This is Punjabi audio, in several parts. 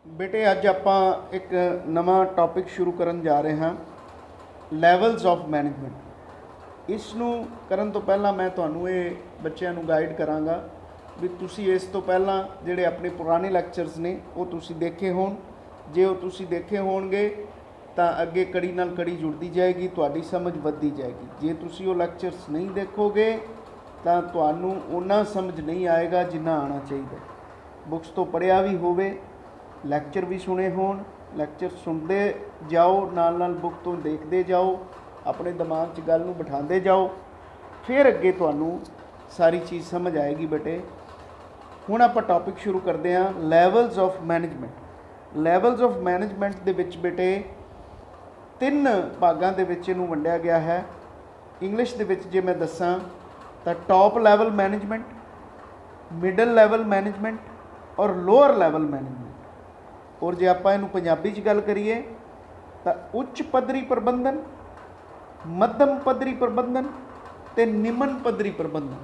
ਬੇਟੇ ਅੱਜ ਆਪਾਂ ਇੱਕ ਨਵਾਂ ਟੌਪਿਕ ਸ਼ੁਰੂ ਕਰਨ ਜਾ ਰਹੇ ਹਾਂ, ਲੈਵਲਸ ਆਫ ਮੈਨੇਜਮੈਂਟ। ਇਸ ਨੂੰ ਕਰਨ ਤੋਂ ਪਹਿਲਾਂ ਮੈਂ ਤੁਹਾਨੂੰ ਇਹ ਬੱਚਿਆਂ ਨੂੰ ਗਾਈਡ ਕਰਾਂਗਾ ਵੀ ਤੁਸੀਂ ਇਸ ਤੋਂ ਪਹਿਲਾਂ ਜਿਹੜੇ ਆਪਣੇ ਪੁਰਾਣੇ ਲੈਕਚਰਸ ਨੇ ਉਹ ਤੁਸੀਂ ਦੇਖੇ ਹੋਣ। ਜੇ ਉਹ ਤੁਸੀਂ ਦੇਖੇ ਹੋਣਗੇ ਤਾਂ ਅੱਗੇ ਕੜੀ ਨਾਲ ਕੜੀ ਜੁੜਦੀ ਜਾਏਗੀ, ਤੁਹਾਡੀ ਸਮਝ ਵੱਧਦੀ ਜਾਏਗੀ। ਜੇ ਤੁਸੀਂ ਉਹ ਲੈਕਚਰਸ ਨਹੀਂ ਦੇਖੋਗੇ ਤਾਂ ਤੁਹਾਨੂੰ ਓਨਾ ਸਮਝ ਨਹੀਂ ਆਏਗਾ ਜਿੰਨਾ ਆਉਣਾ ਚਾਹੀਦਾ। ਬੁੱਕਸ ਤੋਂ ਪੜ੍ਹਿਆ ਵੀ ਹੋਵੇ, ਲੈਕਚਰ ਵੀ ਸੁਣੇ ਹੋਣ, ਲੈਕਚਰ ਸੁਣਦੇ ਜਾਓ, ਨਾਲ ਬੁੱਕ ਤੋਂ ਦੇਖਦੇ ਜਾਓ, ਆਪਣੇ ਦਿਮਾਗ 'ਚ ਗੱਲ ਨੂੰ ਬਿਠਾਉਂਦੇ ਜਾਓ, ਫਿਰ ਅੱਗੇ ਤੁਹਾਨੂੰ ਸਾਰੀ ਚੀਜ਼ ਸਮਝ ਆਏਗੀ ਬੇਟੇ। ਹੁਣ ਆਪਾਂ ਟੌਪਿਕ ਸ਼ੁਰੂ ਕਰਦੇ ਹਾਂ, levels of management. Levels of management ਦੇ ਵਿੱਚ ਬੇਟੇ 3 ਭਾਗਾਂ ਦੇ ਵਿੱਚ ਇਹਨੂੰ ਵੰਡਿਆ ਗਿਆ ਹੈ। ਇੰਗਲਿਸ਼ ਦੇ ਵਿੱਚ ਜੇ ਮੈਂ ਦੱਸਾਂ ਤਾਂ top level management, middle level management ਔਰ ਲੋਅਰ ਲੈਵਲ ਮੈਨੇਜਮੈਂਟ। ਔਰ ਜੇ ਆਪਾਂ ਇਹਨੂੰ ਪੰਜਾਬੀ 'ਚ ਗੱਲ ਕਰੀਏ ਤਾਂ ਉੱਚ ਪੱਧਰੀ ਪ੍ਰਬੰਧਨ, ਮੱਧਮ ਪੱਧਰੀ ਪ੍ਰਬੰਧਨ ਅਤੇ ਨਿਮਨ ਪੱਧਰੀ ਪ੍ਰਬੰਧਨ।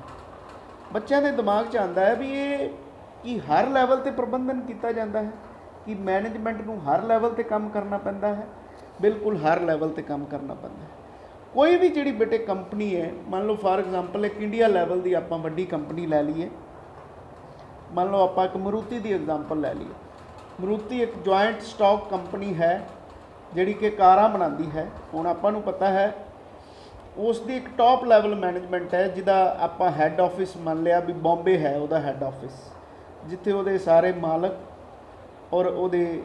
ਬੱਚਿਆਂ ਦੇ ਦਿਮਾਗ 'ਚ ਆਉਂਦਾ ਹੈ ਵੀ ਇਹ ਕੀ ਹਰ ਲੈਵਲ 'ਤੇ ਪ੍ਰਬੰਧਨ ਕੀਤਾ ਜਾਂਦਾ ਹੈ, ਕਿ ਮੈਨੇਜਮੈਂਟ ਨੂੰ ਹਰ ਲੈਵਲ 'ਤੇ ਕੰਮ ਕਰਨਾ ਪੈਂਦਾ ਹੈ? ਬਿਲਕੁਲ ਹਰ ਲੈਵਲ 'ਤੇ ਕੰਮ ਕਰਨਾ ਪੈਂਦਾ ਹੈ। ਕੋਈ ਵੀ ਜਿਹੜੀ ਬੇਟੇ ਕੰਪਨੀ ਹੈ, ਮੰਨ ਲਓ ਫਾਰ ਐਗਜ਼ਾਮਪਲ ਇੱਕ ਇੰਡੀਆ ਲੈਵਲ ਦੀ ਆਪਾਂ ਵੱਡੀ ਕੰਪਨੀ ਲੈ ਲਈਏ, ਮੰਨ ਲਓ ਆਪਾਂ ਇੱਕ ਮਰੂਤੀ ਦੀ ਐਗਜ਼ਾਮਪਲ ਲੈ ਲਈਏ। ਮਰੂਤੀ ਇੱਕ ਜੁਆਇੰਟ ਸਟਾਕ ਕੰਪਨੀ ਹੈ ਜਿਹੜੀ ਕਿ ਕਾਰਾਂ ਬਣਾਉਂਦੀ ਹੈ। ਹੁਣ ਆਪਾਂ ਨੂੰ ਪਤਾ ਹੈ ਉਸ ਦੀ ਇੱਕ ਟੌਪ ਲੈਵਲ ਮੈਨੇਜਮੈਂਟ ਹੈ, ਜਿਹਦਾ ਆਪਾਂ ਹੈੱਡ ਆਫਿਸ ਮੰਨ ਲਿਆ ਵੀ ਬੰਬੇ ਹੈ ਉਹਦਾ ਹੈੱਡ ਆਫਿਸ, ਜਿੱਥੇ ਉਹਦੇ ਸਾਰੇ ਮਾਲਕ ਔਰ ਉਹਦੇ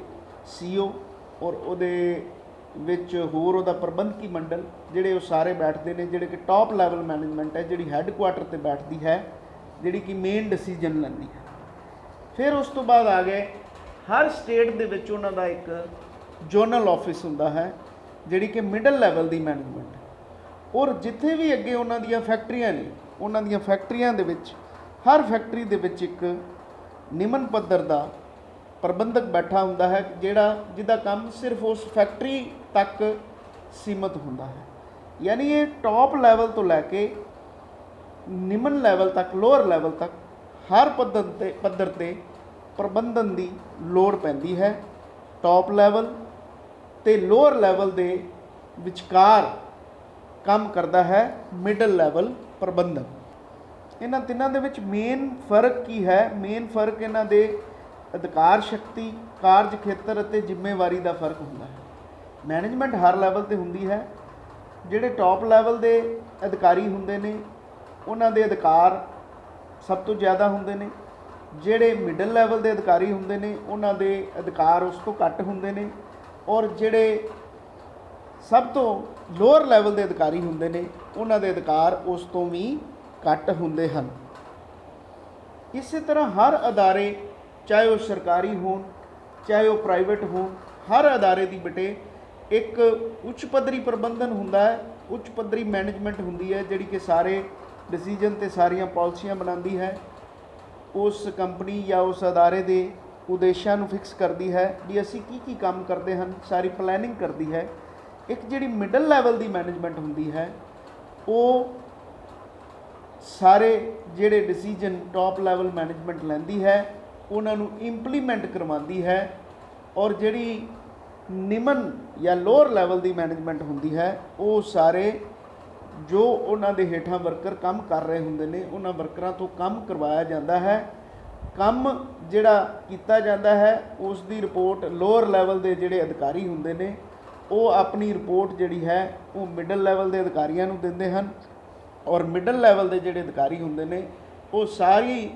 CEO ਔਰ ਉਹਦੇ ਵਿੱਚ ਹੋਰ ਉਹਦਾ ਪ੍ਰਬੰਧਕੀ ਮੰਡਲ ਜਿਹੜੇ ਉਹ ਸਾਰੇ ਬੈਠਦੇ ਨੇ, ਜਿਹੜੇ ਕਿ ਟੌਪ ਲੈਵਲ ਮੈਨੇਜਮੈਂਟ ਹੈ, ਜਿਹੜੀ ਹੈੱਡ ਕੁਆਟਰ 'ਤੇ ਬੈਠਦੀ ਹੈ, ਜਿਹੜੀ ਕਿ ਮੇਨ ਡਿਸੀਜਨ ਲੈਂਦੀ ਹੈ। ਫਿਰ ਉਸ ਤੋਂ ਬਾਅਦ ਆ ਗਏ ਹਰ ਸਟੇਟ ਦੇ ਵਿੱਚ ਉਹਨਾਂ ਦਾ ਇੱਕ ਜ਼ੋਨਲ ਆਫਿਸ ਹੁੰਦਾ ਹੈ, ਜਿਹੜੀ ਕਿ ਮਿਡਲ ਲੈਵਲ ਦੀ ਮੈਨੇਜਮੈਂਟ। ਔਰ ਜਿੱਥੇ ਵੀ ਅੱਗੇ ਉਹਨਾਂ ਦੀਆਂ ਫੈਕਟਰੀਆਂ ਨੇ, ਉਹਨਾਂ ਦੀਆਂ ਫੈਕਟਰੀਆਂ ਦੇ ਵਿੱਚ ਹਰ ਫੈਕਟਰੀ ਦੇ ਵਿੱਚ ਇੱਕ ਨਿਮਨ ਪੱਧਰ ਦਾ ਪ੍ਰਬੰਧਕ ਬੈਠਾ ਹੁੰਦਾ ਹੈ, ਜਿਹਦਾ ਕੰਮ ਸਿਰਫ ਉਸ ਫੈਕਟਰੀ ਤੱਕ ਸੀਮਤ ਹੁੰਦਾ ਹੈ। ਯਾਨੀ ਇਹ ਟੌਪ ਲੈਵਲ ਤੋਂ ਲੈ ਕੇ ਨਿਮਨ ਲੈਵਲ ਤੱਕ, ਲੋਅਰ ਲੈਵਲ ਤੱਕ ਹਰ ਪੱਧਰ 'ਤੇ ਪ੍ਰਬੰਧਨ ਦੀ ਲੋੜ ਪੈਂਦੀ ਹੈ। ਟੌਪ ਲੈਵਲ ਅਤੇ ਲੋਅਰ ਲੈਵਲ ਦੇ ਵਿਚਕਾਰ ਕੰਮ ਕਰਦਾ ਹੈ ਮਿਡਲ ਲੈਵਲ ਪ੍ਰਬੰਧਨ। ਇਹਨਾਂ ਤਿੰਨਾਂ ਦੇ ਵਿੱਚ ਮੇਨ ਫਰਕ ਕੀ ਹੈ? ਮੇਨ ਫਰਕ ਇਹਨਾਂ ਦੇ ਅਧਿਕਾਰ ਸ਼ਕਤੀ, ਕਾਰਜ ਖੇਤਰ ਅਤੇ ਜ਼ਿੰਮੇਵਾਰੀ ਦਾ ਫਰਕ ਹੁੰਦਾ ਹੈ। ਮੈਨੇਜਮੈਂਟ ਹਰ ਲੈਵਲ 'ਤੇ ਹੁੰਦੀ ਹੈ। ਜਿਹੜੇ ਟੌਪ ਲੈਵਲ ਦੇ ਅਧਿਕਾਰੀ ਹੁੰਦੇ ਨੇ ਉਹਨਾਂ ਦੇ ਅਧਿਕਾਰ ਸਭ ਤੋਂ ਜ਼ਿਆਦਾ ਹੁੰਦੇ ਨੇ। ਜਿਹੜੇ ਮਿਡਲ ਲੈਵਲ ਦੇ ਅਧਿਕਾਰੀ ਹੁੰਦੇ ਨੇ ਉਹਨਾਂ ਦੇ ਅਧਿਕਾਰ ਉਸ ਤੋਂ ਘੱਟ ਹੁੰਦੇ ਨੇ। ਔਰ ਜਿਹੜੇ ਸਭ ਤੋਂ ਲੋਅਰ ਲੈਵਲ ਦੇ ਅਧਿਕਾਰੀ ਹੁੰਦੇ ਨੇ ਉਹਨਾਂ ਦੇ ਅਧਿਕਾਰ ਉਸ ਤੋਂ ਵੀ ਘੱਟ ਹੁੰਦੇ ਹਨ। ਇਸੇ ਤਰ੍ਹਾਂ ਹਰ ਅਦਾਰੇ, ਚਾਹੇ ਉਹ ਸਰਕਾਰੀ ਹੋਣ ਚਾਹੇ ਉਹ ਪ੍ਰਾਈਵੇਟ ਹੋਣ, ਹਰ ਅਦਾਰੇ ਦੀ ਬੇਟੇ ਇੱਕ ਉੱਚ ਪੱਧਰੀ ਪ੍ਰਬੰਧਨ ਹੁੰਦਾ ਹੈ, ਉੱਚ ਪੱਧਰੀ ਮੈਨੇਜਮੈਂਟ ਹੁੰਦੀ ਹੈ, ਜਿਹੜੀ ਕਿ ਸਾਰੇ ਡਿਸੀਜਨ ਅਤੇ ਸਾਰੀਆਂ ਪਾਲਿਸੀਆਂ ਬਣਾਉਂਦੀ ਹੈ। ਉਸ ਕੰਪਨੀ ਜਾਂ ਉਸ ਅਦਾਰੇ ਦੇ ਉਦੇਸ਼ਾਂ ਨੂੰ ਫਿਕਸ ਕਰਦੀ ਹੈ ਵੀ ਅਸੀਂ ਕੀ ਕੰਮ ਕਰਦੇ ਹਨ, ਸਾਰੀ ਪਲੈਨਿੰਗ ਕਰਦੀ ਹੈ। ਇੱਕ ਜਿਹੜੀ ਮਿਡਲ ਲੈਵਲ ਦੀ ਮੈਨੇਜਮੈਂਟ ਹੁੰਦੀ ਹੈ ਉਹ ਸਾਰੇ ਜਿਹੜੇ ਡਿਸੀਜਨ ਟੌਪ ਲੈਵਲ ਮੈਨੇਜਮੈਂਟ ਲੈਂਦੀ ਹੈ ਉਹਨਾਂ ਨੂੰ ਇੰਪਲੀਮੈਂਟ ਕਰਵਾਉਂਦੀ ਹੈ। ਔਰ ਜਿਹੜੀ ਨਿਮਨ ਜਾਂ ਲੋਅਰ ਲੈਵਲ ਦੀ ਮੈਨੇਜਮੈਂਟ ਹੁੰਦੀ ਹੈ ਉਹ ਸਾਰੇ ਜੋ ਉਹਨਾਂ ਦੇ ਹੇਠਾਂ ਵਰਕਰ ਕੰਮ ਕਰ ਰਹੇ ਹੁੰਦੇ ਨੇ ਉਹਨਾਂ ਵਰਕਰਾਂ ਤੋਂ ਕੰਮ ਕਰਵਾਇਆ ਜਾਂਦਾ ਹੈ। ਕੰਮ ਜਿਹੜਾ ਕੀਤਾ ਜਾਂਦਾ ਹੈ ਉਸ ਦੀ ਰਿਪੋਰਟ ਲੋਅਰ ਲੈਵਲ ਦੇ ਜਿਹੜੇ ਅਧਿਕਾਰੀ ਹੁੰਦੇ ਨੇ ਉਹ ਆਪਣੀ ਰਿਪੋਰਟ ਜਿਹੜੀ ਹੈ ਉਹ ਮਿਡਲ ਲੈਵਲ ਦੇ ਅਧਿਕਾਰੀਆਂ ਨੂੰ ਦਿੰਦੇ ਹਨ। ਔਰ ਮਿਡਲ ਲੈਵਲ ਦੇ ਜਿਹੜੇ ਅਧਿਕਾਰੀ ਹੁੰਦੇ ਨੇ ਉਹ ਸਾਰੀ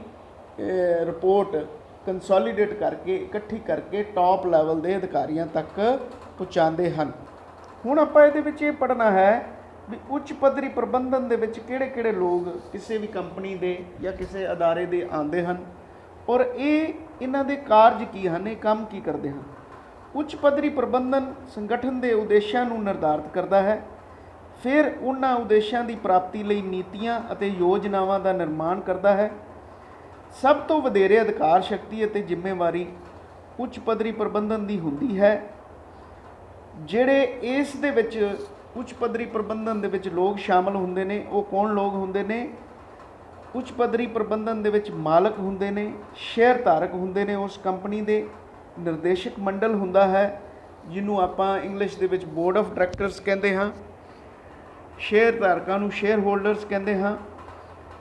ਰਿਪੋਰਟ ਕੰਸੋਲੀਡੇਟ ਕਰਕੇ, ਇਕੱਠੀ ਕਰਕੇ ਟੌਪ ਲੈਵਲ ਦੇ ਅਧਿਕਾਰੀਆਂ ਤੱਕ ਪਹੁੰਚਾਉਂਦੇ ਹਨ। ਹੁਣ ਆਪਾਂ ਇਹਦੇ ਵਿੱਚ ਇਹ ਪੜ੍ਹਨਾ ਹੈ ਵੀ ਉੱਚ ਪੱਧਰੀ ਪ੍ਰਬੰਧਨ ਦੇ ਵਿੱਚ ਕਿਹੜੇ ਲੋਕ ਕਿਸੇ ਵੀ ਕੰਪਨੀ ਦੇ ਜਾਂ ਕਿਸੇ ਅਦਾਰੇ ਦੇ ਆਉਂਦੇ ਹਨ ਔਰ ਇਹਨਾਂ ਦੇ ਕਾਰਜ ਕੀ ਹਨ, ਇਹ ਕੰਮ ਕੀ ਕਰਦੇ ਹਨ। ਉੱਚ ਪੱਧਰੀ ਪ੍ਰਬੰਧਨ ਸੰਗਠਨ ਦੇ ਉਦੇਸ਼ਾਂ ਨੂੰ ਨਿਰਧਾਰਿਤ ਕਰਦਾ ਹੈ। ਫਿਰ ਉਹਨਾਂ ਉਦੇਸ਼ਾਂ ਦੀ ਪ੍ਰਾਪਤੀ ਲਈ ਨੀਤੀਆਂ ਅਤੇ ਯੋਜਨਾਵਾਂ ਦਾ ਨਿਰਮਾਣ ਕਰਦਾ ਹੈ। ਸਭ ਤੋਂ ਵਧੇਰੇ ਅਧਿਕਾਰ ਸ਼ਕਤੀ ਅਤੇ ਜ਼ਿੰਮੇਵਾਰੀ ਉੱਚ ਪੱਧਰੀ ਪ੍ਰਬੰਧਨ ਦੀ ਹੁੰਦੀ ਹੈ। ਜਿਹੜੇ ਇਸ ਦੇ ਵਿੱਚ ਉੱਚ ਪੱਧਰੀ ਪ੍ਰਬੰਧਨ ਦੇ ਵਿੱਚ ਲੋਕ ਸ਼ਾਮਲ ਹੁੰਦੇ ਨੇ ਉਹ ਕੌਣ ਲੋਕ ਹੁੰਦੇ ਨੇ? ਉੱਚ ਪੱਧਰੀ ਪ੍ਰਬੰਧਨ ਦੇ ਵਿੱਚ ਮਾਲਕ ਹੁੰਦੇ ਨੇ, ਸ਼ੇਅਰ ਧਾਰਕ ਹੁੰਦੇ ਨੇ ਉਸ ਕੰਪਨੀ ਦੇ, ਨਿਰਦੇਸ਼ਕ ਮੰਡਲ ਹੁੰਦਾ ਹੈ, ਜਿਹਨੂੰ ਆਪਾਂ ਇੰਗਲਿਸ਼ ਦੇ ਵਿੱਚ ਬੋਰਡ ਆਫ ਡਾਇਰੈਕਟਰਸ ਕਹਿੰਦੇ ਹਾਂ। ਸ਼ੇਅਰ ਧਾਰਕਾਂ ਨੂੰ ਸ਼ੇਅਰ ਹੋਲਡਰਸ ਕਹਿੰਦੇ ਹਾਂ।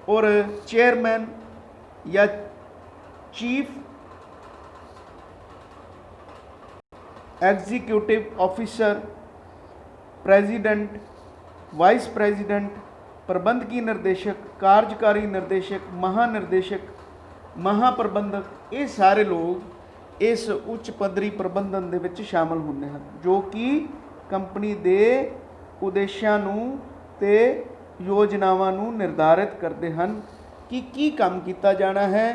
ਔਰ ਚੇਅਰਮੈਨ ਜਾਂ chief executive officer, president, vice president, प्रबंधकी निर्देशक, कार्यकारी निर्देशक, महानिर्देशक, महाप्रबंधक, ये सारे लोग इस उच्च पद्धरी प्रबंधन दे विच शामिल होंदे हैं, जो कि कंपनी दे उद्देश्यां नूं ते योजनावां नूं निर्धारित करते हैं कि की काम किया जाना है,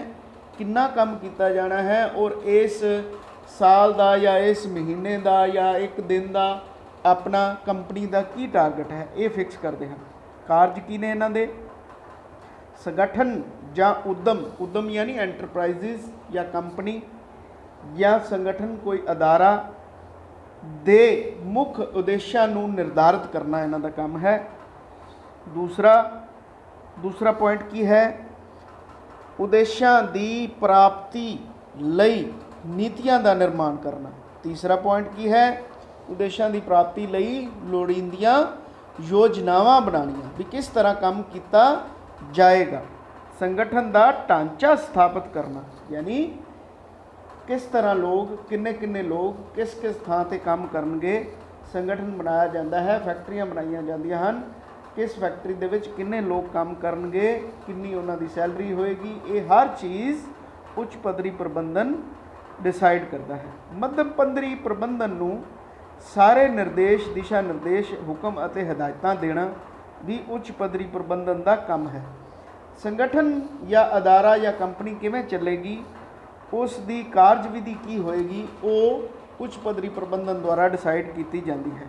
कितना काम किया जाना है, और इस साल का या इस महीने का या एक दिन का अपना कंपनी का की टारगेट है, ये फिक्स करते हैं। कार्ज की ने इन्हां दे संगठन या उद्यम, उद्यम यानी एंटरप्राइजिज या कंपनी या संगठन कोई अदारा दे मुख्य उद्देश्यां नूं निर्धारित करना इन्हां दा काम है। दूसरा पॉइंट की है, उद्देश्यां दी प्राप्ति लई नीतियां दा निर्माण करना। तीसरा पॉइंट की है, उद्देश्यों की प्राप्ति लई लोड़ींदियां योजनावां बनानियां भी किस तरह काम किया जाएगा। संगठन का ढांचा स्थापित करना, यानी किस तरह लोग किन्ने किन्ने लोग किस किस थां ते काम करनगे। संगठन बनाया जाता है, फैक्ट्रियां बनाई जांदियां हन, किस फैक्ट्री दे विच किन्ने लोग काम करनगे, किन्नी उन्हां दी सैलरी होएगी, ये हर चीज़ उच्च पद्धरी प्रबंधन डिसाइड करता है। मध्यम पद्धरी प्रबंधन नूं सारे निर्देश, दिशा निर्देश, हुक्म अते हिदायतां देना भी उच्च पद्धरी प्रबंधन का काम है। संगठन या अदारा या कंपनी किवें चलेगी, उस दी कार्यविधि की होएगी, वो उच्च पद्धरी प्रबंधन द्वारा डिसाइड की जाती है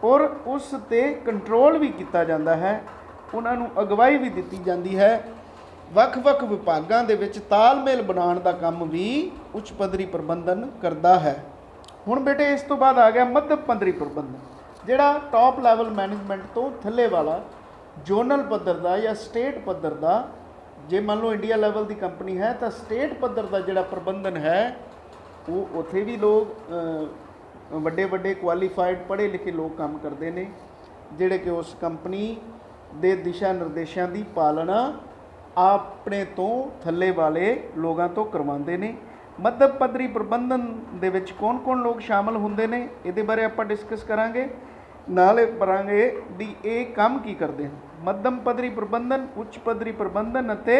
और उस ते कंट्रोल भी किया जाता है, उन्होंने अगवाई भी दी जाती है। ਵੱਖ-ਵੱਖ विभागों के विच तालमेल बनाने का काम भी उच्च पद्धरी प्रबंधन करता है। हुण बेटे इस तो बाद आ गया मध्यम पद्धरी प्रबंधन, जिहड़ा टॉप लैवल मैनेजमेंट तो थल्ले वाला जोनल पद्धर का या स्टेट पद्धर का, जे मान लो इंडिया लैवल की कंपनी है तो स्टेट पद्धर का जिहड़ा प्रबंधन है वो उत्थे भी लोग वड्डे वड्डे क्वालीफाइड पढ़े लिखे लोग काम करते हैं, जिहड़े कि उस कंपनी दे दिशा निर्देशों की पालना अपने तो थल्ले वाले लोगों तो करवाते हैं। मध्यम पद्धरी प्रबंधन दे विच कौन कौन लोग शामिल होंदे ने, इहदे बारे आपां डिस्कस करांगे, नाले पढ़ांगे भी ये काम की करते हैं। मध्यम पद्धरी प्रबंधन उच्च पद्धरी प्रबंधन अते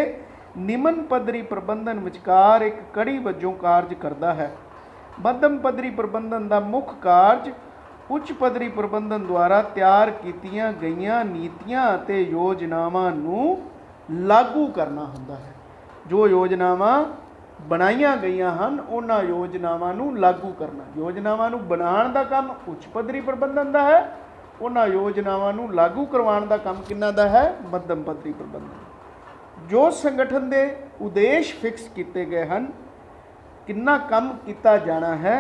निमन पद्धरी प्रबंधन विचकार एक कड़ी वजों कार्य करता है। मध्यम पद्धरी प्रबंधन का मुख्य कार्य उच्च पद्धरी प्रबंधन द्वारा तैयार कीतियां गईयां नीतियां अते योजनावां नूं लागू करना होंदा है। जो योजनावां बनाईयां गईयां हन उन्हां योजनावां नूं लागू करना, योजनावां नूं बनाउण दा काम उच्च पद्धरी प्रबंधन दा है, उन्हां योजनावां नूं लागू करवाउण दा काम किन्हां दा है, मध्यम पद्धरी प्रबंधन। जो संगठन दे उद्देश फिक्स किए गए हैं, किन्ना काम किया जाना है,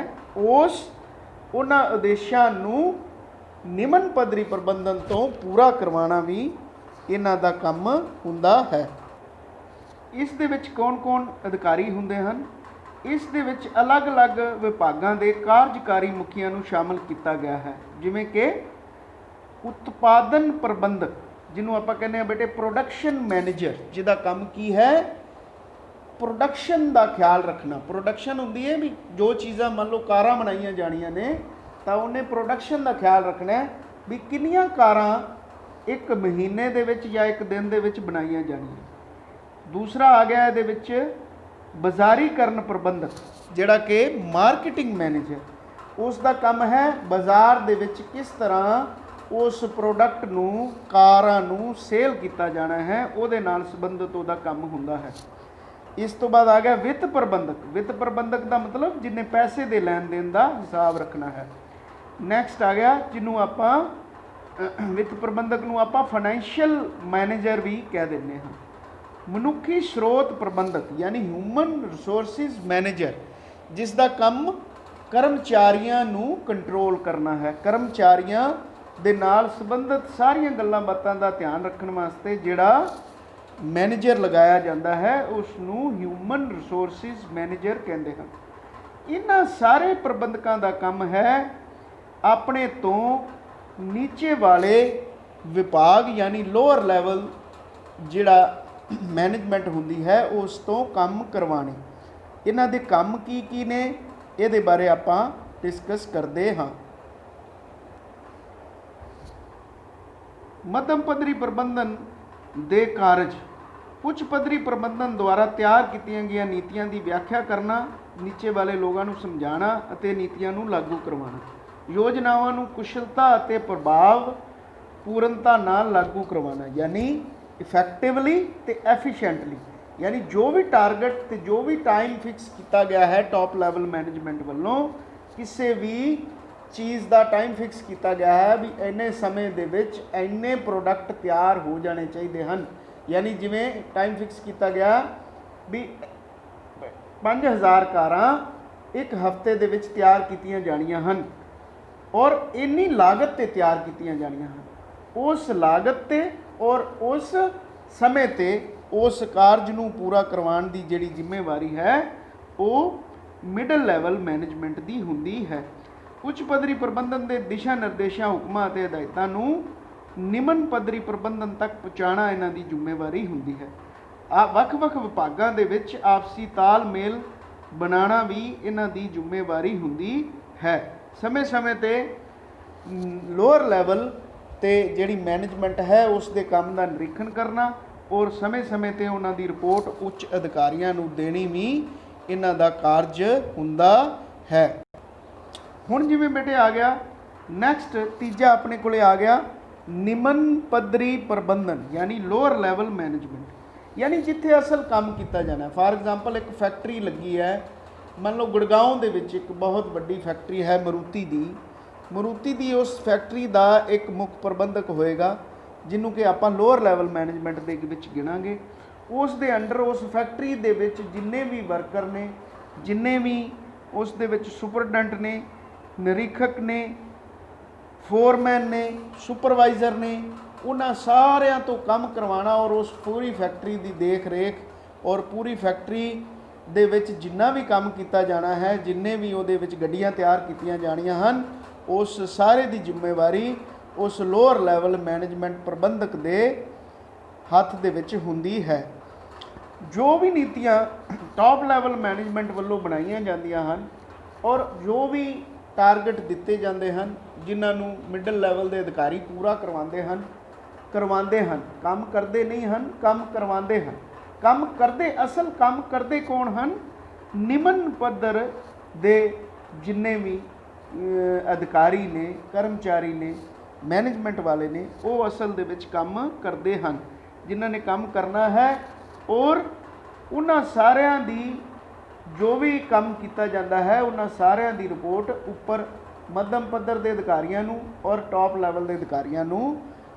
उस उन्हां उद्देशां नूं निमन पद्धरी प्रबंधन तो पूरा करवाना भी इन्हां दा काम हुंदा है। इस दे विच कौन कौन अधिकारी हुंदे हन, इस दे विच अलग अलग विभागां दे कार्यकारी मुखियां नूं शामिल किया गया है, जिवें कि उत्पादन प्रबंधक, जिन्हों आपां कहने हैं बेटे प्रोडक्शन मैनेजर, जिहदा काम की है प्रोडक्शन का ख्याल रखना। प्रोडक्शन होंदी है भी जो चीज़ां मान लो कारां बनाईयां जाणियां ने तो उन्हें प्रोडक्शन का ख्याल रखना है भी किन्नियां कारां एक महीने दे विच या एक दिन दे विच बनाईयां जाणियां। दूसरा आ गया इहदे विच बाज़ारीकरण प्रबंधक, जिहड़ा कि मार्केटिंग मैनेजर, उसका काम है बाज़ार दे विच किस तरह उस प्रोडक्ट नूं कारां नूं सेल किया जाना है, उहदे नाल संबंधित उहदा काम हुंदा है। इस तो बाद आ गया वित्त प्रबंधक। वित्त प्रबंधक का मतलब जिन्हें पैसे दे लैन देन का हिसाब रखना है। नैक्सट आ गया जिन्हों आपां वित्त प्रबंधक नूं आपां फाइनैंशियल मैनेजर भी कह देंगे हैं। मनुखी स्रोत प्रबंधक यानी ह्यूमन रिसोर्सिस मैनेजर, जिसका काम कर्मचारियों नूं कंट्रोल करना है। कर्मचारियों दे नाल संबंधित सारियां गल्लां बातां दा ध्यान रखने वास्ते जिहड़ा मैनेजर लगाया जाता है उसनूं ह्यूमन रिसोर्सिस मैनेजर कहते हैं। ਇਹਨਾਂ ਸਾਰੇ ਪ੍ਰਬੰਧਕਾਂ ਦਾ ਕੰਮ ਹੈ ਆਪਣੇ ਤੋਂ ਨੀਚੇ ਵਾਲੇ ਵਿਭਾਗ ਯਾਨੀ ਲੋਅਰ ਲੈਵਲ ਜਿਹੜਾ ਮੈਨੇਜਮੈਂਟ ਹੁੰਦੀ ਹੈ ਉਸ ਤੋਂ ਕੰਮ ਕਰਵਾਉਣੇ। ਇਹਨਾਂ ਦੇ ਕੰਮ ਕੀ ਕੀ ਨੇ ਇਹਦੇ ਬਾਰੇ ਆਪਾਂ ਡਿਸਕਸ ਕਰਦੇ ਹਾਂ। ਮੱਧਮ ਪੱਧਰੀ ਪ੍ਰਬੰਧਨ ਦੇ ਕਾਰਜ ਉੱਚ ਪੱਧਰੀ ਪ੍ਰਬੰਧਨ ਦੁਆਰਾ ਤਿਆਰ ਕੀਤੀਆਂ ਗਈਆਂ ਨੀਤੀਆਂ ਦੀ ਵਿਆਖਿਆ ਕਰਨਾ, ਨੀਚੇ ਵਾਲੇ ਲੋਕਾਂ ਨੂੰ ਸਮਝਾਉਣਾ ਅਤੇ ਨੀਤੀਆਂ ਨੂੰ ਲਾਗੂ ਕਰਵਾਉਣਾ, ਯੋਜਨਾਵਾਂ ਨੂੰ ਕੁਸ਼ਲਤਾ ਅਤੇ ਪ੍ਰਭਾਵ ਪੂਰਨਤਾ ਨਾਲ ਲਾਗੂ ਕਰਵਾਉਣਾ ਯਾਨੀ ਇਫੈਕਟਿਵਲੀ ਤੇ ਐਫੀਸ਼ੀਐਂਟਲੀ, ਯਾਨੀ ਜੋ ਵੀ ਟਾਰਗੇਟ ਤੇ ਜੋ ਵੀ ਟਾਈਮ ਫਿਕਸ ਕੀਤਾ ਗਿਆ ਹੈ ਟੌਪ ਲੈਵਲ ਮੈਨੇਜਮੈਂਟ ਵੱਲੋਂ, ਕਿਸੇ ਵੀ ਚੀਜ਼ ਦਾ ਟਾਈਮ ਫਿਕਸ ਕੀਤਾ ਗਿਆ ਹੈ ਵੀ ਇੰਨੇ ਸਮੇਂ ਦੇ ਵਿੱਚ ਇੰਨੇ ਪ੍ਰੋਡਕਟ ਤਿਆਰ ਹੋ ਜਾਣੇ ਚਾਹੀਦੇ ਹਨ। ਯਾਨੀ ਜਿਵੇਂ ਟਾਈਮ ਫਿਕਸ ਕੀਤਾ ਗਿਆ ਵੀ 5000 ਕਾਰਾਂ ਇੱਕ ਹਫ਼ਤੇ ਦੇ ਵਿੱਚ ਤਿਆਰ ਕੀਤੀਆਂ ਜਾਣੀਆਂ ਹਨ ਔਰ ਇੰਨੀ ਲਾਗਤ 'ਤੇ ਤਿਆਰ ਕੀਤੀਆਂ ਜਾਣੀਆਂ ਹਨ। ਉਸ ਲਾਗਤ 'ਤੇ ਔਰ ਉਸ ਸਮੇਂ 'ਤੇ ਉਸ ਕਾਰਜ ਨੂੰ ਪੂਰਾ ਕਰਵਾਉਣ ਦੀ ਜਿਹੜੀ ਜ਼ਿੰਮੇਵਾਰੀ ਹੈ ਉਹ ਮਿਡਲ ਲੈਵਲ ਮੈਨੇਜਮੈਂਟ ਦੀ ਹੁੰਦੀ ਹੈ। ਉੱਚ ਪੱਧਰੀ ਪ੍ਰਬੰਧਨ ਦੇ ਦਿਸ਼ਾ ਨਿਰਦੇਸ਼ਾਂ, ਹੁਕਮਾਂ ਅਤੇ ਹਦਾਇਤਾਂ ਨੂੰ ਨਿਮਨ ਪੱਧਰੀ ਪ੍ਰਬੰਧਨ ਤੱਕ ਪਹੁੰਚਾਉਣਾ ਇਹਨਾਂ ਦੀ ਜ਼ਿੰਮੇਵਾਰੀ ਹੁੰਦੀ ਹੈ। ਵੱਖ-ਵੱਖ ਵਿਭਾਗਾਂ ਦੇ ਵਿੱਚ ਆਪਸੀ ਤਾਲਮੇਲ ਬਣਾਉਣਾ ਵੀ ਇਹਨਾਂ ਦੀ ਜ਼ਿੰਮੇਵਾਰੀ ਹੁੰਦੀ ਹੈ। ਸਮੇਂ-ਸਮੇਂ 'ਤੇ ਲੋਅਰ ਲੈਵਲ 'ਤੇ ਜਿਹੜੀ ਮੈਨੇਜਮੈਂਟ ਹੈ ਉਸ ਦੇ ਕੰਮ ਦਾ ਨਿਰੀਖਣ ਕਰਨਾ ਔਰ ਸਮੇਂ-ਸਮੇਂ 'ਤੇ ਉਹਨਾਂ ਦੀ ਰਿਪੋਰਟ ਉੱਚ ਅਧਿਕਾਰੀਆਂ ਨੂੰ ਦੇਣੀ ਵੀ ਇਹਨਾਂ ਦਾ ਕਾਰਜ ਹੁੰਦਾ ਹੈ। ਹੁਣ ਜਿਵੇਂ ਬੇਟੇ ਆ ਗਿਆ ਨੈਕਸਟ ਤੀਜਾ ਆਪਣੇ ਕੋਲੇ ਆ ਗਿਆ ਨਿਮਨ ਪੱਧਰੀ ਪ੍ਰਬੰਧਨ ਯਾਨੀ ਲੋਅਰ ਲੈਵਲ ਮੈਨੇਜਮੈਂਟ, ਯਾਨੀ ਜਿੱਥੇ ਅਸਲ ਕੰਮ ਕੀਤਾ ਜਾਣਾ। ਫਾਰ ਐਗਜ਼ਾਮਪਲ ਇੱਕ ਫੈਕਟਰੀ ਲੱਗੀ ਹੈ, ਮੰਨ ਲਓ ਗੁੜਗਾਉਂ ਦੇ ਵਿੱਚ ਇੱਕ ਬਹੁਤ ਵੱਡੀ ਫੈਕਟਰੀ ਹੈ ਮਰੂਤੀ ਦੀ ਉਸ ਫੈਕਟਰੀ ਦਾ ਇੱਕ ਮੁੱਖ ਪ੍ਰਬੰਧਕ ਹੋਏਗਾ ਜਿਹਨੂੰ ਕਿ ਆਪਾਂ ਲੋਅਰ ਲੈਵਲ ਮੈਨੇਜਮੈਂਟ ਦੇ ਵਿੱਚ ਗਿਣਾਂਗੇ। ਉਸ ਦੇ ਅੰਡਰ ਉਸ ਫੈਕਟਰੀ ਦੇ ਵਿੱਚ ਜਿੰਨੇ ਵੀ ਵਰਕਰ ਨੇ, ਜਿੰਨੇ ਵੀ ਉਸ ਦੇ ਵਿੱਚ ਸੁਪਰਡੈਂਟ ਨੇ, ਨਿਰੀਖਕ ਨੇ, ਫੋਰਮੈਨ ਨੇ, ਸੁਪਰਵਾਈਜ਼ਰ ਨੇ, ਉਹਨਾਂ ਸਾਰਿਆਂ ਤੋਂ ਕੰਮ ਕਰਵਾਉਣਾ ਔਰ ਉਸ ਪੂਰੀ ਫੈਕਟਰੀ ਦੀ ਦੇਖ ਰੇਖ ਔਰ ਪੂਰੀ ਫੈਕਟਰੀ ਦੇ ਵਿੱਚ ਜਿੰਨਾ ਵੀ ਕੰਮ ਕੀਤਾ ਜਾਣਾ ਹੈ, ਜਿੰਨੇ ਵੀ ਉਹਦੇ ਵਿੱਚ ਗੱਡੀਆਂ ਤਿਆਰ ਕੀਤੀਆਂ ਜਾਣੀਆਂ ਹਨ, ਉਸ ਸਾਰੇ ਦੀ ਜ਼ਿੰਮੇਵਾਰੀ ਉਸ ਲੋਅਰ ਲੈਵਲ ਮੈਨੇਜਮੈਂਟ ਪ੍ਰਬੰਧਕ ਦੇ ਹੱਥ ਦੇ ਵਿੱਚ ਹੁੰਦੀ ਹੈ। ਜੋ ਵੀ ਨੀਤੀਆਂ ਟੌਪ ਲੈਵਲ ਮੈਨੇਜਮੈਂਟ ਵੱਲੋਂ ਬਣਾਈਆਂ ਜਾਂਦੀਆਂ ਹਨ ਔਰ ਜੋ ਵੀ ਟਾਰਗੇਟ ਦਿੱਤੇ ਜਾਂਦੇ ਹਨ ਜਿਨ੍ਹਾਂ ਨੂੰ ਮਿਡਲ ਲੈਵਲ ਦੇ ਅਧਿਕਾਰੀ ਪੂਰਾ ਕਰਵਾਉਂਦੇ ਹਨ ਕੰਮ ਕਰਦੇ ਨਹੀਂ ਹਨ, ਕੰਮ ਕਰਵਾਉਂਦੇ ਹਨ। ਕੰਮ ਕਰਦੇ ਅਸਲ ਕੰਮ ਕਰਦੇ ਕੌਣ ਹਨ? ਨਿਮਨ ਪੱਧਰ ਦੇ ਜਿੰਨੇ ਵੀ ਅਧਿਕਾਰੀ ਨੇ, ਕਰਮਚਾਰੀ ਨੇ, ਮੈਨੇਜਮੈਂਟ ਵਾਲੇ ਨੇ, ਉਹ ਅਸਲ ਦੇ ਵਿੱਚ ਕੰਮ ਕਰਦੇ ਹਨ ਜਿਨ੍ਹਾਂ ਨੇ ਕੰਮ ਕਰਨਾ ਹੈ ਔਰ ਉਹਨਾਂ ਸਾਰਿਆਂ ਦੀ ਜੋ ਵੀ ਕੰਮ ਕੀਤਾ ਜਾਂਦਾ ਹੈ ਉਹਨਾਂ ਸਾਰਿਆਂ ਦੀ ਰਿਪੋਰਟ ਉੱਪਰ ਮੱਧਮ ਪੱਧਰ ਦੇ ਅਧਿਕਾਰੀਆਂ ਨੂੰ ਔਰ ਟੌਪ ਲੈਵਲ ਦੇ ਅਧਿਕਾਰੀਆਂ ਨੂੰ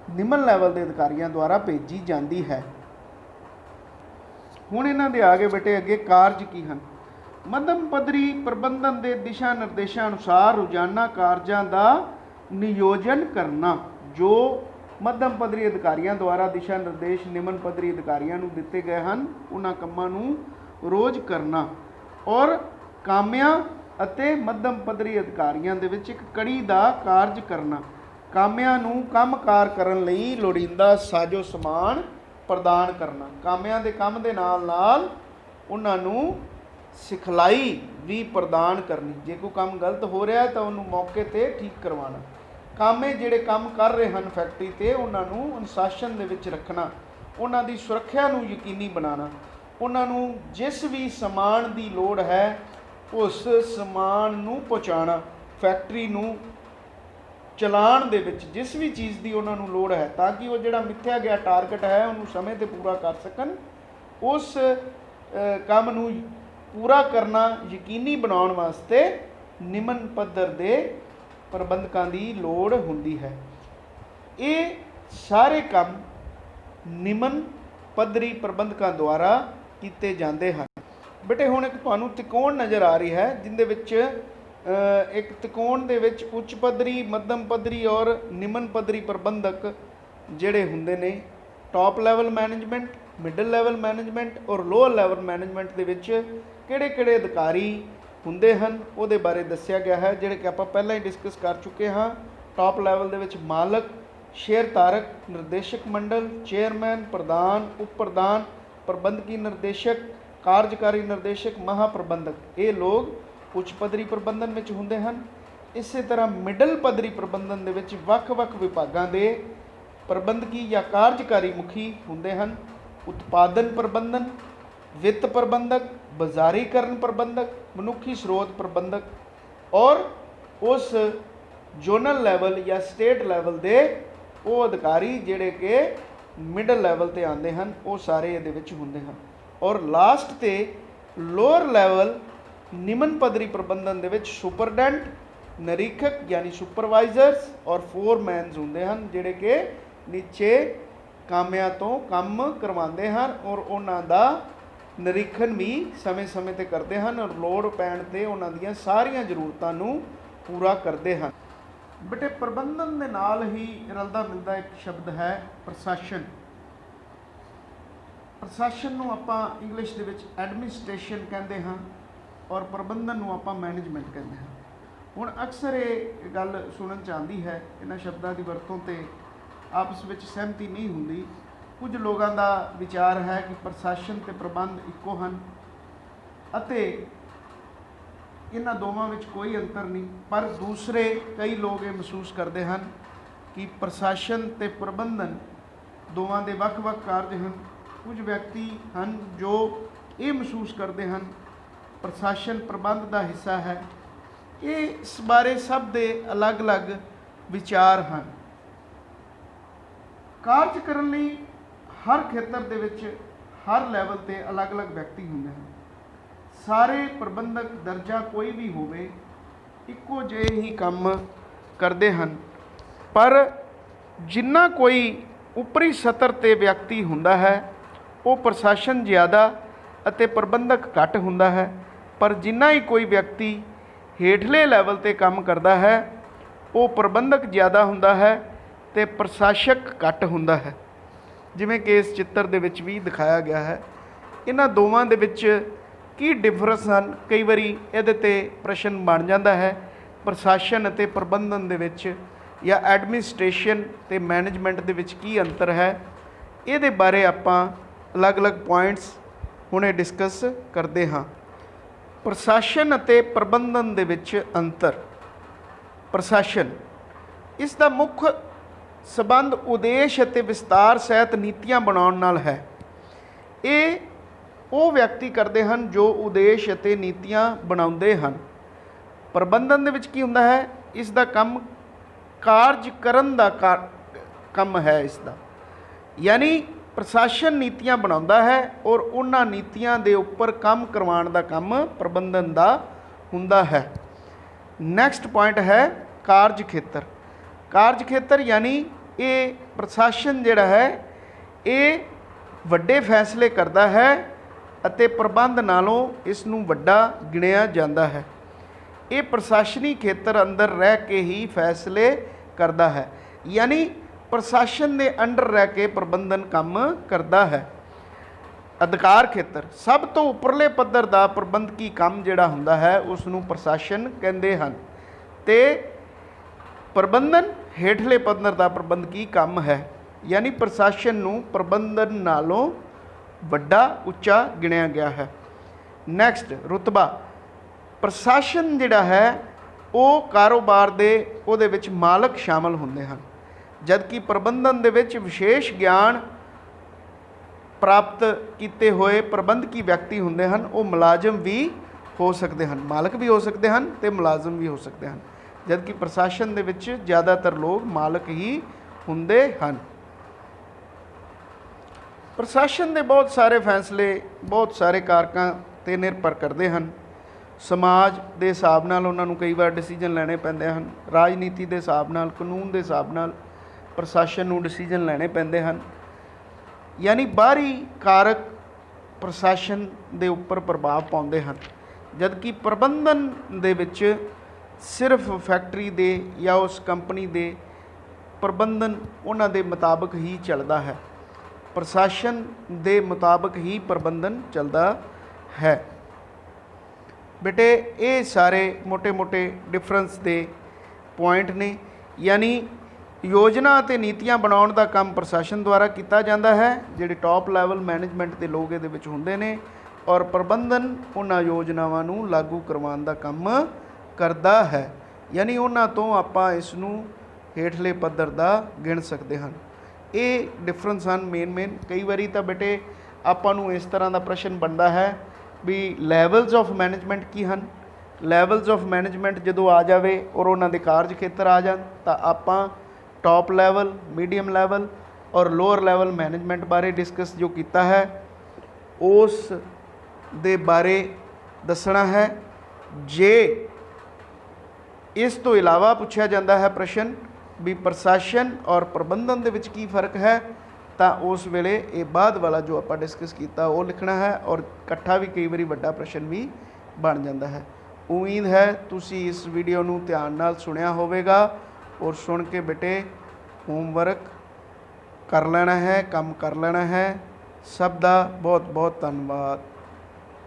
ਨਿਮਨ ਲੈਵਲ ਦੇ ਅਧਿਕਾਰੀਆਂ ਦੁਆਰਾ ਭੇਜੀ ਜਾਂਦੀ ਹੈ। ਹੁਣ ਇਹਨਾਂ ਦੇ ਆਗੇ ਬੇਟੇ ਅੱਗੇ ਕਾਰਜ ਕੀ ਹਨ। ਮੱਧਮ ਪੱਧਰੀ ਪ੍ਰਬੰਧਨ ਦੇ ਦਿਸ਼ਾ ਨਿਰਦੇਸ਼ਾਂ ਅਨੁਸਾਰ ਰੋਜ਼ਾਨਾ ਕਾਰਜਾਂ ਦਾ ਨਿਯੋਜਨ ਕਰਨਾ। ਜੋ ਮੱਧਮ ਪੱਧਰੀ ਅਧਿਕਾਰੀਆਂ ਦੁਆਰਾ ਦਿਸ਼ਾ ਨਿਰਦੇਸ਼ ਨਿਮਨ ਪੱਧਰੀ ਅਧਿਕਾਰੀਆਂ ਨੂੰ ਦਿੱਤੇ ਗਏ ਹਨ ਉਹਨਾਂ ਕੰਮਾਂ ਨੂੰ ਰੋਜ਼ ਕਰਨਾ ਔਰ ਕਾਮਿਆਂ ਅਤੇ ਮੱਧਮ ਪੱਧਰੀ ਅਧਿਕਾਰੀਆਂ ਦੇ ਵਿੱਚ ਇੱਕ ਕੜੀ ਦਾ ਕਾਰਜ ਕਰਨਾ। ਕਾਮਿਆਂ ਨੂੰ ਕੰਮਕਾਰ ਕਰਨ ਲਈ ਲੋੜੀਂਦਾ ਸਾਜੋ ਸਮਾਨ ਪ੍ਰਦਾਨ ਕਰਨਾ। ਕਾਮਿਆਂ ਦੇ ਕੰਮ ਦੇ ਨਾਲ ਨਾਲ ਉਹਨਾਂ ਨੂੰ ਸਿਖਲਾਈ ਵੀ ਪ੍ਰਦਾਨ ਕਰਨੀ। ਜੇ ਕੋਈ ਕੰਮ ਗਲਤ ਹੋ ਰਿਹਾ ਤਾਂ ਉਹਨੂੰ ਮੌਕੇ 'ਤੇ ਠੀਕ ਕਰਵਾਉਣਾ। ਕਾਮੇ ਜਿਹੜੇ ਕੰਮ ਕਰ ਰਹੇ ਹਨ ਫੈਕਟਰੀ 'ਤੇ ਉਹਨਾਂ ਨੂੰ ਅਨੁਸ਼ਾਸਨ ਦੇ ਵਿੱਚ ਰੱਖਣਾ, ਉਹਨਾਂ ਦੀ ਸੁਰੱਖਿਆ ਨੂੰ ਯਕੀਨੀ ਬਣਾਉਣਾ, ਉਹਨਾਂ ਨੂੰ ਜਿਸ ਵੀ ਸਮਾਨ ਦੀ ਲੋੜ ਹੈ ਉਸ ਸਮਾਨ ਨੂੰ ਪਹੁੰਚਾਉਣਾ। ਫੈਕਟਰੀ ਨੂੰ ਚਲਾਉਣ ਦੇ ਵਿੱਚ ਜਿਸ ਵੀ ਚੀਜ਼ ਦੀ ਉਹਨਾਂ ਨੂੰ ਲੋੜ ਹੈ ਤਾਂ ਕਿ ਉਹ ਜਿਹੜਾ ਮਿੱਥਿਆ ਗਿਆ ਟਾਰਗੇਟ ਹੈ ਉਹਨੂੰ ਸਮੇਂ 'ਤੇ ਪੂਰਾ ਕਰ ਸਕਣ, ਉਸ ਕੰਮ ਨੂੰ ਪੂਰਾ ਕਰਨਾ ਯਕੀਨੀ ਬਣਾਉਣ ਵਾਸਤੇ ਨਿਮਨ ਪੱਧਰ ਦੇ ਪ੍ਰਬੰਧਕਾਂ ਦੀ ਲੋੜ ਹੁੰਦੀ ਹੈ। ਇਹ ਸਾਰੇ ਕੰਮ ਨਿਮਨ ਪੱਧਰੀ ਪ੍ਰਬੰਧਕਾਂ ਦੁਆਰਾ ਕੀਤੇ ਜਾਂਦੇ ਹਨ। ਬੇਟੇ ਹੁਣ ਇੱਕ ਤੁਹਾਨੂੰ ਤਿਕੋਣ ਨਜ਼ਰ ਆ ਰਹੀ ਹੈ ਜਿਹਦੇ ਵਿੱਚ ਇੱਕ ਤਿਕੋਣ ਦੇ ਵਿੱਚ ਉੱਚ ਪੱਧਰੀ, ਮੱਧਮ ਪੱਧਰੀ ਔਰ ਨਿਮਨ ਪੱਧਰੀ ਪ੍ਰਬੰਧਕ ਜਿਹੜੇ ਹੁੰਦੇ ਨੇ। Top level management, middle level management ਔਰ ਲੋਅਰ ਲੈਵਲ ਮੈਨੇਜਮੈਂਟ ਦੇ ਵਿੱਚ ਕਿਹੜੇ-ਕਿਹੜੇ ਅਧਿਕਾਰੀ ਹੁੰਦੇ ਹਨ ਉਹਦੇ ਬਾਰੇ ਦੱਸਿਆ ਗਿਆ ਹੈ, ਜਿਹੜੇ ਕਿ ਆਪਾਂ ਪਹਿਲਾਂ ਹੀ ਡਿਸਕਸ ਕਰ ਚੁੱਕੇ ਹਾਂ। ਟਾਪ ਲੈਵਲ ਦੇ ਵਿੱਚ ਮਾਲਕ, ਸ਼ੇਅਰ ਧਾਰਕ, ਨਿਰਦੇਸ਼ਕ ਮੰਡਲ, ਚੇਅਰਮੈਨ, ਪ੍ਰਧਾਨ, ਉਪ ਪ੍ਰਧਾਨ, ਪ੍ਰਬੰਧਕੀ ਨਿਰਦੇਸ਼ਕ, ਕਾਰਜਕਾਰੀ ਨਿਰਦੇਸ਼ਕ, ਮਹਾਪ੍ਰਬੰਧਕ, ਇਹ ਲੋਕ ਉੱਚ ਪੱਧਰੀ ਪ੍ਰਬੰਧਨ ਵਿੱਚ ਹੁੰਦੇ ਹਨ। ਇਸੇ ਤਰ੍ਹਾਂ ਮਿਡਲ ਪੱਧਰੀ ਪ੍ਰਬੰਧਨ ਦੇ ਵਿੱਚ ਵੱਖ-ਵੱਖ ਵਿਭਾਗਾਂ ਦੇ ਪ੍ਰਬੰਧਕੀ ਜਾਂ ਕਾਰਜਕਾਰੀ ਮੁਖੀ ਹੁੰਦੇ ਹਨ। ਉਤਪਾਦਨ ਪ੍ਰਬੰਧਨ, ਵਿੱਤ ਪ੍ਰਬੰਧਕ, ਬਾਜ਼ਾਰੀਕਰਨ ਪ੍ਰਬੰਧਕ, ਮਨੁੱਖੀ ਸਰੋਤ ਪ੍ਰਬੰਧਕ ਔਰ ਉਸ ਜ਼ੋਨਲ ਲੈਵਲ ਜਾਂ ਸਟੇਟ ਲੈਵਲ ਦੇ ਉਹ ਅਧਿਕਾਰੀ ਜਿਹੜੇ ਕਿ ਮਿਡਲ ਲੈਵਲ 'ਤੇ ਆਉਂਦੇ ਹਨ, ਉਹ ਸਾਰੇ ਇਹਦੇ ਵਿੱਚ ਹੁੰਦੇ ਹਨ। ਔਰ ਲਾਸਟ 'ਤੇ ਲੋਅਰ ਲੈਵਲ ਨਿਮਨ ਪੱਧਰੀ ਪ੍ਰਬੰਧਨ ਦੇ ਵਿੱਚ ਸੁਪਰਡੈਂਟ, ਨਿਰੀਖਕ ਯਾਨੀ ਸੁਪਰਵਾਈਜ਼ਰਸ ਔਰ ਫੋਰਮੈਨਸ ਹੁੰਦੇ ਹਨ, ਜਿਹੜੇ ਕਿ ਨੀਚੇ ਕਾਮਿਆਂ ਤੋਂ ਕੰਮ ਕਰਵਾਉਂਦੇ ਹਨ ਔਰ ਉਹਨਾਂ ਦਾ ਨਿਰੀਖਣ ਵੀ ਸਮੇਂ-ਸਮੇਂ 'ਤੇ ਕਰਦੇ ਹਨ ਔਰ ਲੋੜ ਪੈਣ 'ਤੇ ਉਹਨਾਂ ਦੀਆਂ ਸਾਰੀਆਂ ਜ਼ਰੂਰਤਾਂ ਨੂੰ ਪੂਰਾ ਕਰਦੇ ਹਨ। ਬੇਟੇ ਪ੍ਰਬੰਧਨ ਦੇ ਨਾਲ ਹੀ ਰਲਦਾ ਮਿਲਦਾ ਇੱਕ ਸ਼ਬਦ ਹੈ ਪ੍ਰਸ਼ਾਸਨ। ਪ੍ਰਸ਼ਾਸਨ ਨੂੰ ਆਪਾਂ ਇੰਗਲਿਸ਼ ਦੇ ਵਿੱਚ ਐਡਮਿਨਿਸਟ੍ਰੇਸ਼ਨ ਕਹਿੰਦੇ ਹਾਂ ਔਰ ਪ੍ਰਬੰਧਨ ਨੂੰ ਆਪਾਂ ਮੈਨੇਜਮੈਂਟ ਕਹਿੰਦੇ ਹਾਂ। ਹੁਣ ਅਕਸਰ ਇਹ ਗੱਲ ਸੁਣਨ 'ਚ ਆਉਂਦੀ ਹੈ, ਇਹਨਾਂ ਸ਼ਬਦਾਂ ਦੀ ਵਰਤੋਂ 'ਤੇ ਆਪਸ ਵਿੱਚ ਸਹਿਮਤੀ ਨਹੀਂ ਹੁੰਦੀ। ਕੁਝ ਲੋਕਾਂ ਦਾ ਵਿਚਾਰ ਹੈ ਕਿ ਪ੍ਰਸ਼ਾਸਨ ਅਤੇ ਪ੍ਰਬੰਧ ਇੱਕੋ ਹਨ ਅਤੇ ਇਹਨਾਂ ਦੋਵਾਂ ਵਿੱਚ ਕੋਈ ਅੰਤਰ ਨਹੀਂ, ਪਰ ਦੂਸਰੇ ਕਈ ਲੋਕ ਇਹ ਮਹਿਸੂਸ ਕਰਦੇ ਹਨ ਕਿ ਪ੍ਰਸ਼ਾਸਨ ਅਤੇ ਪ੍ਰਬੰਧਨ ਦੋਵਾਂ ਦੇ ਵੱਖ-ਵੱਖ ਕਾਰਜ ਹਨ। ਕੁਝ ਵਿਅਕਤੀ ਹਨ ਜੋ ਇਹ ਮਹਿਸੂਸ ਕਰਦੇ ਹਨ ਪ੍ਰਸ਼ਾਸਨ ਪ੍ਰਬੰਧ ਦਾ ਹਿੱਸਾ ਹੈ। ਇਸ ਬਾਰੇ ਸਭ ਦੇ ਅਲੱਗ-ਅਲੱਗ ਵਿਚਾਰ ਹਨ। ਕਾਰਜ ਕਰਨ ਲਈ ਹਰ ਖੇਤਰ ਦੇ ਵਿੱਚ ਹਰ ਲੈਵਲ 'ਤੇ ਅਲੱਗ-ਅਲੱਗ ਵਿਅਕਤੀ ਹੁੰਦੇ ਹਨ। ਸਾਰੇ ਪ੍ਰਬੰਧਕ ਦਰਜਾ ਕੋਈ ਵੀ ਹੋਵੇ ਇੱਕੋ ਜਿਹੇ ਹੀ ਕੰਮ ਕਰਦੇ ਹਨ, ਪਰ ਜਿੰਨਾ ਕੋਈ ਉੱਪਰੀ ਸਤਰ 'ਤੇ ਵਿਅਕਤੀ ਹੁੰਦਾ ਹੈ ਉਹ ਪ੍ਰਸ਼ਾਸਨ ਜ਼ਿਆਦਾ ਅਤੇ ਪ੍ਰਬੰਧਕ ਘੱਟ ਹੁੰਦਾ ਹੈ, ਪਰ ਜਿੰਨਾ ਹੀ ਕੋਈ ਵਿਅਕਤੀ ਹੇਠਲੇ ਲੈਵਲ 'ਤੇ ਕੰਮ ਕਰਦਾ ਹੈ ਉਹ ਪ੍ਰਬੰਧਕ ਜ਼ਿਆਦਾ ਹੁੰਦਾ ਹੈ ਅਤੇ ਪ੍ਰਸ਼ਾਸਕ ਘੱਟ ਹੁੰਦਾ ਹੈ, ਜਿਵੇਂ ਕਿ ਇਸ ਚਿੱਤਰ ਦੇ ਵਿੱਚ ਵੀ ਦਿਖਾਇਆ ਗਿਆ ਹੈ। ਇਹਨਾਂ ਦੋਵਾਂ ਦੇ ਵਿੱਚ ਕੀ ਡਿਫਰੈਂਸ ਹਨ, ਕਈ ਵਾਰੀ ਇਹਦੇ 'ਤੇ ਪ੍ਰਸ਼ਨ ਬਣ ਜਾਂਦਾ ਹੈ। ਪ੍ਰਸ਼ਾਸਨ ਅਤੇ ਪ੍ਰਬੰਧਨ ਦੇ ਵਿੱਚ ਜਾਂ ਐਡਮਿਨਿਸਟ੍ਰੇਸ਼ਨ ਅਤੇ ਮੈਨੇਜਮੈਂਟ ਦੇ ਵਿੱਚ ਕੀ ਅੰਤਰ ਹੈ, ਇਹਦੇ ਬਾਰੇ ਆਪਾਂ ਅਲੱਗ-ਅਲੱਗ ਪੁਆਇੰਟਸ ਹੁਣੇ ਡਿਸਕਸ ਕਰਦੇ ਹਾਂ। ਪ੍ਰਸ਼ਾਸਨ ਅਤੇ ਪ੍ਰਬੰਧਨ ਦੇ ਵਿੱਚ ਅੰਤਰ। ਪ੍ਰਸ਼ਾਸਨ, ਇਸ ਦਾ ਮੁੱਖ ਸੰਬੰਧ ਉਦੇਸ਼ ਅਤੇ ਵਿਸਤਾਰ ਸਹਿਤ ਨੀਤੀਆਂ ਬਣਾਉਣ ਨਾਲ ਹੈ। ਇਹ ਉਹ ਵਿਅਕਤੀ ਕਰਦੇ ਹਨ ਜੋ ਉਦੇਸ਼ ਅਤੇ ਨੀਤੀਆਂ ਬਣਾਉਂਦੇ ਹਨ। ਪ੍ਰਬੰਧਨ ਦੇ ਵਿੱਚ ਕੀ ਹੁੰਦਾ ਹੈ, ਇਸ ਦਾ ਕੰਮ ਕਾਰਜ ਕਰਨ ਦਾ ਕੰਮ ਹੈ ਇਸ ਦਾ, ਯਾਨੀ ਪ੍ਰਸ਼ਾਸਨ ਨੀਤੀਆਂ ਬਣਾਉਂਦਾ ਹੈ ਔਰ ਉਹਨਾਂ ਨੀਤੀਆਂ ਦੇ ਉੱਪਰ ਕੰਮ ਕਰਵਾਉਣ ਦਾ ਕੰਮ ਪ੍ਰਬੰਧਨ ਦਾ ਹੁੰਦਾ ਹੈ। ਨੈਕਸਟ ਪੁਆਇੰਟ ਹੈ ਕਾਰਜ ਖੇਤਰ। ਕਾਰਜ ਖੇਤਰ ਯਾਨੀ ਇਹ ਪ੍ਰਸ਼ਾਸਨ ਜਿਹੜਾ ਹੈ ਇਹ ਵੱਡੇ ਫੈਸਲੇ ਕਰਦਾ ਹੈ ਅਤੇ ਪ੍ਰਬੰਧ ਨਾਲੋਂ ਇਸ ਨੂੰ ਵੱਡਾ ਗਿਣਿਆ ਜਾਂਦਾ ਹੈ। ਇਹ ਪ੍ਰਸ਼ਾਸਨੀ ਖੇਤਰ ਅੰਦਰ ਰਹਿ ਕੇ ਹੀ ਫੈਸਲੇ ਕਰਦਾ ਹੈ, ਯਾਨੀ ਪ੍ਰਸ਼ਾਸਨ ਦੇ ਅੰਡਰ ਰਹਿ ਕੇ ਪ੍ਰਬੰਧਨ ਕੰਮ ਕਰਦਾ ਹੈ। ਅਧਿਕਾਰ ਖੇਤਰ, ਸਭ ਤੋਂ ਉੱਪਰਲੇ ਪੱਧਰ ਦਾ ਪ੍ਰਬੰਧਕੀ ਕੰਮ ਜਿਹੜਾ ਹੁੰਦਾ ਹੈ ਉਸ ਨੂੰ ਪ੍ਰਸ਼ਾਸਨ ਕਹਿੰਦੇ ਹਨ ਅਤੇ ਪ੍ਰਬੰਧਨ ਹੇਠਲੇ ਪੱਧਰ ਦਾ ਪ੍ਰਬੰਧਕੀ ਕੰਮ ਹੈ, ਯਾਨੀ ਪ੍ਰਸ਼ਾਸਨ ਨੂੰ ਪ੍ਰਬੰਧਨ ਨਾਲੋਂ ਵੱਡਾ ਉੱਚਾ ਗਿਣਿਆ ਗਿਆ ਹੈ। ਨੈਕਸਟ ਰੁਤਬਾ। ਪ੍ਰਸ਼ਾਸਨ ਜਿਹੜਾ ਹੈ ਉਹ ਕਾਰੋਬਾਰ ਦੇ ਉਹਦੇ ਵਿੱਚ ਮਾਲਕ ਸ਼ਾਮਲ ਹੁੰਦੇ ਹਨ, ਜਦਕਿ ਪ੍ਰਬੰਧਨ ਦੇ ਵਿੱਚ ਵਿਸ਼ੇਸ਼ ਗਿਆਨ ਪ੍ਰਾਪਤ ਕੀਤੇ ਹੋਏ ਪ੍ਰਬੰਧਕੀ ਵਿਅਕਤੀ ਹੁੰਦੇ ਹਨ। ਉਹ ਮੁਲਾਜ਼ਮ ਵੀ ਹੋ ਸਕਦੇ ਹਨ, ਮਾਲਕ ਵੀ ਹੋ ਸਕਦੇ ਹਨ ਅਤੇ ਮੁਲਾਜ਼ਮ ਵੀ ਹੋ ਸਕਦੇ ਹਨ, ਜਦਕਿ ਪ੍ਰਸ਼ਾਸਨ ਦੇ ਵਿੱਚ ਜ਼ਿਆਦਾਤਰ ਲੋਕ ਮਾਲਕ ਹੀ ਹੁੰਦੇ ਹਨ। ਪ੍ਰਸ਼ਾਸਨ ਦੇ ਬਹੁਤ ਸਾਰੇ ਫੈਸਲੇ ਬਹੁਤ ਸਾਰੇ ਕਾਰਕਾਂ 'ਤੇ ਨਿਰਭਰ ਕਰਦੇ ਹਨ। ਸਮਾਜ ਦੇ ਹਿਸਾਬ ਨਾਲ ਉਹਨਾਂ ਨੂੰ ਕਈ ਵਾਰ ਡਿਸੀਜਨ ਲੈਣੇ ਪੈਂਦੇ ਹਨ। ਰਾਜਨੀਤੀ ਦੇ ਹਿਸਾਬ ਨਾਲ, ਕਾਨੂੰਨ ਦੇ ਹਿਸਾਬ ਨਾਲ ਪ੍ਰਸ਼ਾਸਨ ਨੂੰ ਡਿਸੀਜਨ ਲੈਣੇ ਪੈਂਦੇ ਹਨ, ਯਾਨੀ ਬਾਹਰੀ ਕਾਰਕ ਪ੍ਰਸ਼ਾਸਨ ਦੇ ਉੱਪਰ ਪ੍ਰਭਾਵ ਪਾਉਂਦੇ ਹਨ, ਜਦਕਿ ਪ੍ਰਬੰਧਨ ਦੇ ਵਿੱਚ ਸਿਰਫ ਫੈਕਟਰੀ ਦੇ ਜਾਂ ਉਸ ਕੰਪਨੀ ਦੇ ਪ੍ਰਬੰਧਨ ਉਹਨਾਂ ਦੇ ਮੁਤਾਬਕ ਹੀ ਚੱਲਦਾ ਹੈ, ਪ੍ਰਸ਼ਾਸਨ ਦੇ ਮੁਤਾਬਕ ਹੀ ਪ੍ਰਬੰਧਨ ਚੱਲਦਾ ਹੈ। बेटे ये सारे मोटे मोटे डिफरेंस के पॉइंट ने। यानी योजना ਅਤੇ ਨੀਤੀਆਂ ਬਣਾਉਣ ਦਾ ਕੰਮ ਪ੍ਰਸ਼ਾਸਨ ਦੁਆਰਾ ਕੀਤਾ ਜਾਂਦਾ ਹੈ, ਜਿਹੜੇ ਟੌਪ ਲੈਵਲ ਮੈਨੇਜਮੈਂਟ ਦੇ ਲੋਕ ਇਹਦੇ ਵਿੱਚ ਹੁੰਦੇ ਨੇ, ਔਰ ਪ੍ਰਬੰਧਨ ਉਹਨਾਂ ਯੋਜਨਾਵਾਂ ਨੂੰ ਲਾਗੂ ਕਰਵਾਉਣ ਦਾ ਕੰਮ ਕਰਦਾ ਹੈ। ਯਾਨੀ ਉਹਨਾਂ ਤੋਂ ਆਪਾਂ ਇਸ ਨੂੰ ਹੇਠਲੇ ਪੱਧਰ ਦਾ ਗਿਣ ਸਕਦੇ ਹਨ। ਇਹ ਡਿਫਰੈਂਸ ਹਨ ਮੇਨ। ਕਈ ਵਾਰੀ ਤਾਂ ਬੇਟੇ ਆਪਾਂ ਨੂੰ ਇਸ ਤਰ੍ਹਾਂ ਦਾ ਪ੍ਰਸ਼ਨ ਬਣਦਾ ਹੈ ਵੀ ਲੈਵਲਸ ਆਫ ਮੈਨੇਜਮੈਂਟ ਕੀ ਹਨ। ਲੈਵਲਸ ਆਫ ਮੈਨੇਜਮੈਂਟ ਜਦੋਂ ਆ ਜਾਵੇ ਔਰ ਉਹਨਾਂ ਦੇ ਕਾਰਜ ਖੇਤਰ ਆ ਜਾਣ ਤਾਂ ਆਪਾਂ टॉप लैवल, मीडियम लैवल और लोअर लैवल मैनेजमेंट बारे डिस्कस जो किया है उस दे बारे दसना है। जे इस तो इलावा पूछा जाता है प्रश्न भी प्रशासन और प्रबंधन दे विच की फर्क है, तो उस वेले ये बाद वाला जो आप डिस्कस किया वो लिखना है, और इकट्ठा भी कई बार वड्डा प्रश्न भी बन जाता है। उम्मीद है तुसी इस वीडियो नूं ध्यान नाल सुनिया होवेगा और सुन के बेटे होमवर्क कर लेना है, काम कर लेना है। सब का बहुत बहुत धन्यवाद।